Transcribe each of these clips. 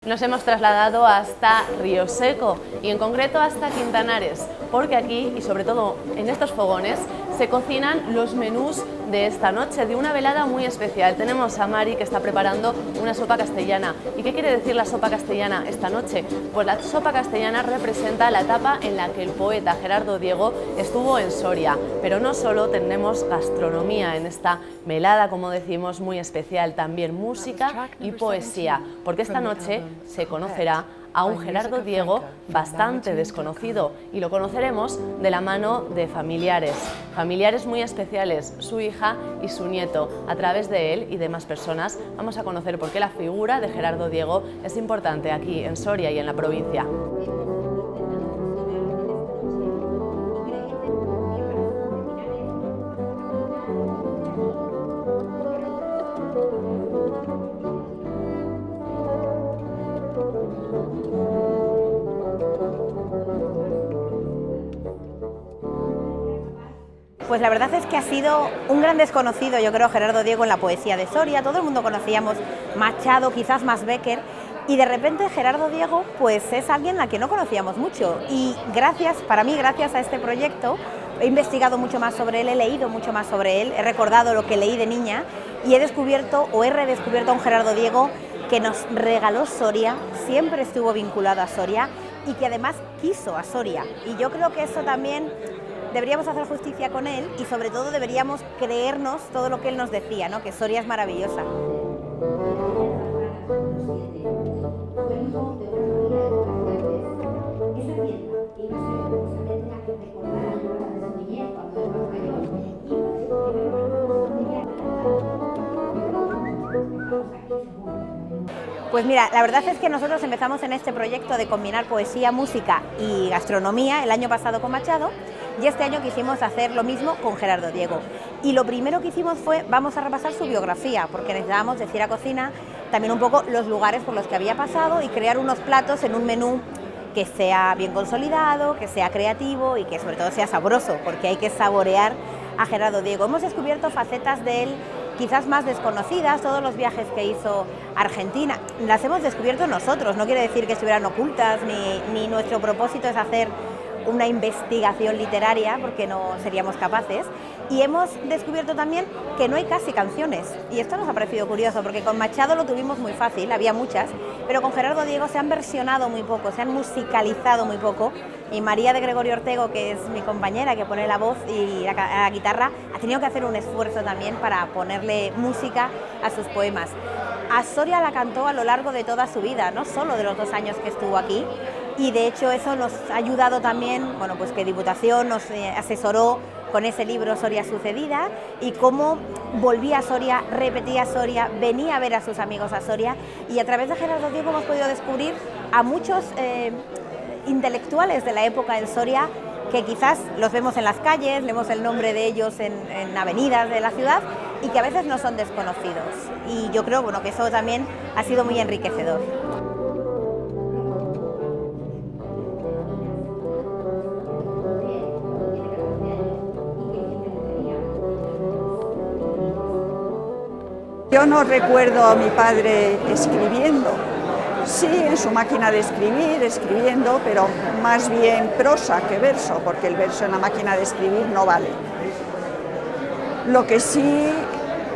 Nos hemos trasladado hasta Río Seco y en concreto hasta Quintanares, porque aquí y sobre todo en estos fogones se cocinan los menús de esta noche, de una velada muy especial. Tenemos a Mari que está preparando una sopa castellana. ¿Y qué quiere decir la sopa castellana esta noche? Pues la sopa castellana representa la etapa en la que el poeta Gerardo Diego estuvo en Soria, pero no solo tenemos gastronomía en esta velada, como decimos, muy especial, también música y poesía, porque esta noche se conocerá a un Gerardo Diego bastante desconocido y lo conoceremos de la mano de familiares muy especiales, su hija y su nieto. A través de él y de más personas vamos a conocer por qué la figura de Gerardo Diego es importante aquí en Soria y en la provincia. Pues la verdad es que ha sido un gran desconocido, yo creo, Gerardo Diego en la poesía de Soria. Todo el mundo conocíamos Machado, quizás más Bécquer, y de repente Gerardo Diego pues es alguien a quien no conocíamos mucho. Y para mí, gracias a este proyecto, he investigado mucho más sobre él, he leído mucho más sobre él, he recordado lo que leí de niña y he descubierto o he redescubierto a un Gerardo Diego que nos regaló Soria, siempre estuvo vinculado a Soria y que además quiso a Soria. Y yo creo que eso también deberíamos hacer justicia con él y sobre todo deberíamos creernos todo lo que él nos decía, ¿no? Que Soria es maravillosa. Pues mira, la verdad es que nosotros empezamos en este proyecto de combinar poesía, música y gastronomía el año pasado con Machado y este año quisimos hacer lo mismo con Gerardo Diego. Y lo primero que hicimos fue, vamos a repasar su biografía, porque necesitábamos decir a cocina también un poco los lugares por los que había pasado y crear unos platos en un menú que sea bien consolidado, que sea creativo y que sobre todo sea sabroso, porque hay que saborear a Gerardo Diego. Hemos descubierto facetas de él quizás más desconocidas, todos los viajes que hizo a Argentina, las hemos descubierto nosotros, no quiere decir que estuvieran ocultas, ni nuestro propósito es hacer una investigación literaria, porque no seríamos capaces, y hemos descubierto también que no hay casi canciones, y esto nos ha parecido curioso, porque con Machado lo tuvimos muy fácil, había muchas, pero con Gerardo Diego se han versionado muy poco, se han musicalizado muy poco, y María de Gregorio Ortego, que es mi compañera, que pone la voz y la guitarra, ha tenido que hacer un esfuerzo también para ponerle música a sus poemas. A Soria la cantó a lo largo de toda su vida, no solo de los 2 años que estuvo aquí, y de hecho eso nos ha ayudado también, bueno, pues que Diputación nos asesoró con ese libro Soria Sucedida y cómo volvía a Soria, repetía Soria, venía a ver a sus amigos a Soria y a través de Gerardo Diego hemos podido descubrir a muchos intelectuales de la época en Soria que quizás los vemos en las calles, leemos el nombre de ellos en avenidas de la ciudad y que a veces no son desconocidos. Y yo creo, bueno, que eso también ha sido muy enriquecedor. Yo no recuerdo a mi padre escribiendo, sí en su máquina de escribir, escribiendo, pero más bien prosa que verso, porque el verso en la máquina de escribir no vale. Lo que sí,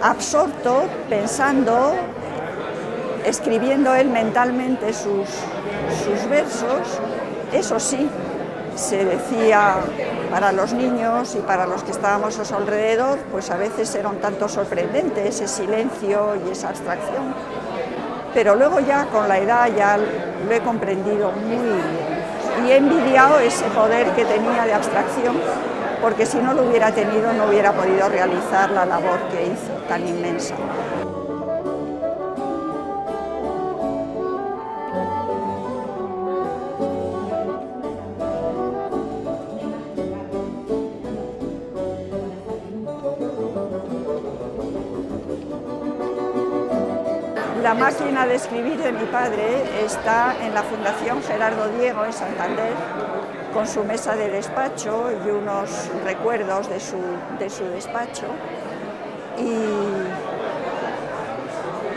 absorto, pensando, escribiendo él mentalmente sus versos, eso sí, se decía para los niños y para los que estábamos a su alrededor, pues a veces era un tanto sorprendente ese silencio y esa abstracción. Pero luego ya con la edad ya lo he comprendido muy bien y he envidiado ese poder que tenía de abstracción, porque si no lo hubiera tenido no hubiera podido realizar la labor que hizo tan inmensa. La máquina de escribir de mi padre está en la Fundación Gerardo Diego en Santander, con su mesa de despacho y unos recuerdos de su despacho.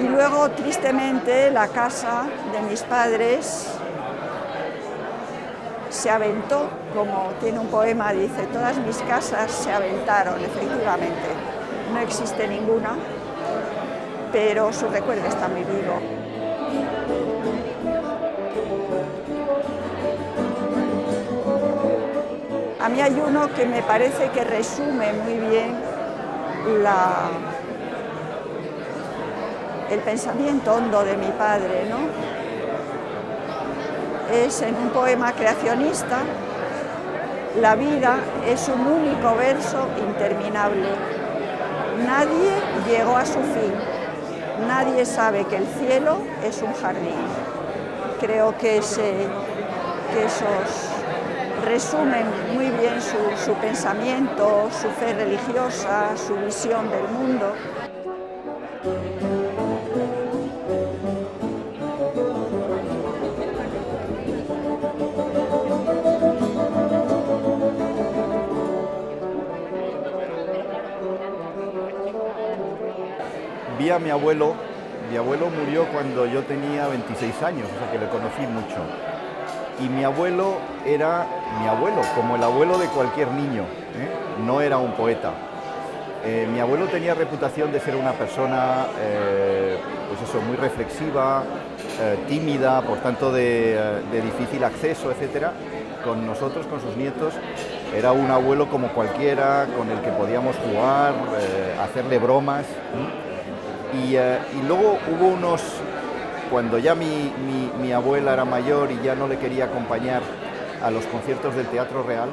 Y luego, tristemente, la casa de mis padres se aventó, como tiene un poema, dice, todas mis casas se aventaron, efectivamente. No existe ninguna, pero su recuerdo está muy vivo. A mí hay uno que me parece que resume muy bien el pensamiento hondo de mi padre, ¿no? Es en un poema creacionista: la vida es un único verso interminable. Nadie llegó a su fin. Nadie sabe que el cielo es un jardín. Creo que esos resumen muy bien su pensamiento, su fe religiosa, su visión del mundo. Vi a mi abuelo murió cuando yo tenía 26 años, o sea que le conocí mucho. Y mi abuelo era mi abuelo, como el abuelo de cualquier niño, ¿eh? No era un poeta. Mi abuelo tenía reputación de ser una persona pues eso, muy reflexiva, tímida, por tanto de difícil acceso, etc. Con nosotros, con sus nietos, era un abuelo como cualquiera, con el que podíamos jugar, hacerle bromas. Y luego hubo unos, cuando ya mi abuela era mayor y ya no le quería acompañar a los conciertos del Teatro Real,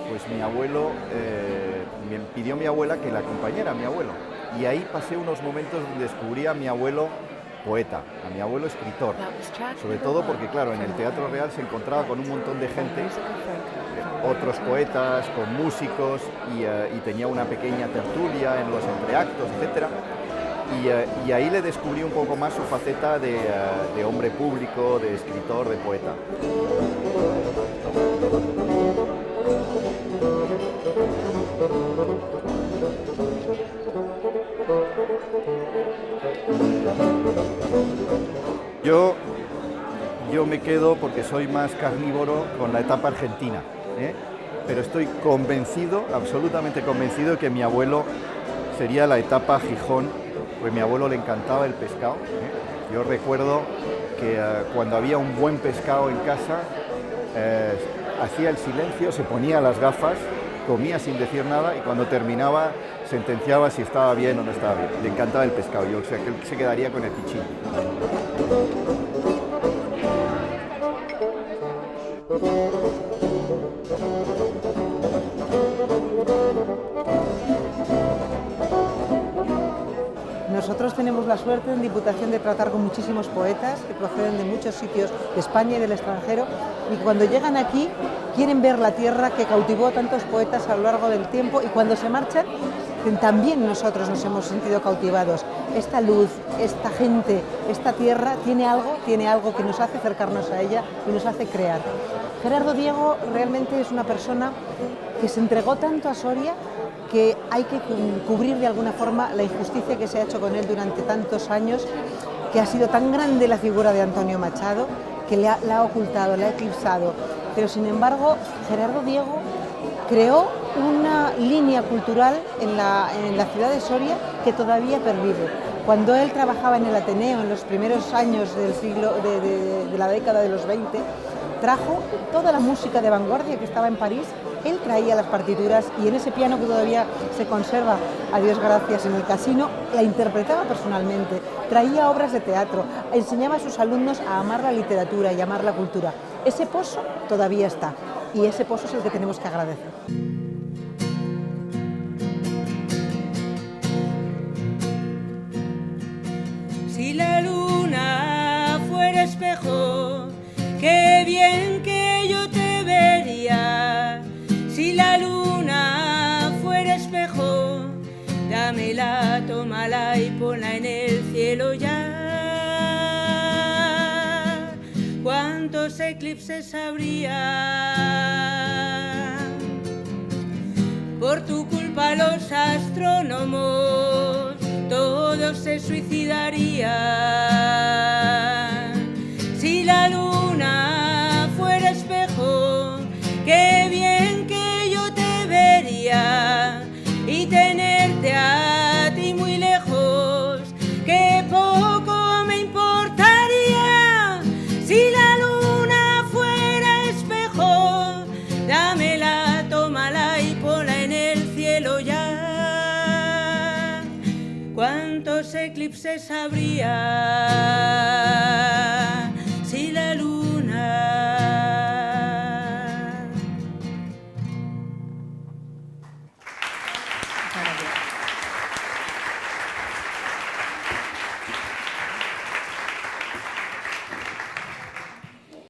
pues mi abuelo, me pidió mi abuela que la acompañara a mi abuelo. Y ahí pasé unos momentos donde descubrí a mi abuelo poeta, a mi abuelo escritor, sobre todo porque, claro, en el Teatro Real se encontraba con un montón de gente, otros poetas, con músicos, y tenía una pequeña tertulia en los entreactos, etc. Y ahí le descubrí un poco más su faceta de hombre público, de escritor, de poeta. Yo me quedo, porque soy más carnívoro, con la etapa argentina, ¿eh? Pero estoy convencido, absolutamente convencido, que mi abuelo sería la etapa Gijón, pues a mi abuelo le encantaba el pescado, ¿eh? Yo recuerdo que cuando había un buen pescado en casa, hacía el silencio, se ponía las gafas, comía sin decir nada y cuando terminaba sentenciaba si estaba bien o no estaba bien. Le encantaba el pescado, yo, o sea, que él se quedaría con el pichín. Nosotros tenemos la suerte en Diputación de tratar con muchísimos poetas que proceden de muchos sitios de España y del extranjero, y cuando llegan aquí quieren ver la tierra que cautivó a tantos poetas a lo largo del tiempo, y cuando se marchan también nosotros nos hemos sentido cautivados. Esta luz, esta gente, esta tierra tiene algo que nos hace acercarnos a ella y nos hace crear. Gerardo Diego realmente es una persona que se entregó tanto a Soria que hay que cubrir de alguna forma la injusticia que se ha hecho con él durante tantos años, que ha sido tan grande la figura de Antonio Machado, que la ha ocultado, la ha eclipsado. Pero sin embargo, Gerardo Diego creó una línea cultural en la ciudad de Soria que todavía pervive. Cuando él trabajaba en el Ateneo en los primeros años del de la década de los 20, trajo toda la música de vanguardia que estaba en París. Él traía las partituras y en ese piano que todavía se conserva, a Dios gracias, en el Casino, la interpretaba personalmente, traía obras de teatro, enseñaba a sus alumnos a amar la literatura y amar la cultura. Ese pozo todavía está y ese pozo es el que tenemos que agradecer. Si la luna fuera espejo, qué bien que yo te vería. Si la luna fuera espejo, dámela, tómala y ponla en el cielo ya. ¿Cuántos eclipses habría? Por tu culpa los astrónomos todos todos se suicidarían. Si la luna fuera espejo, qué bien que yo te vería y tenerte a ti muy lejos, qué poco me importaría. Si la luna fuera espejo, dámela, tómala y ponla en el cielo ya. ¿Cuántos eclipses habría si la luna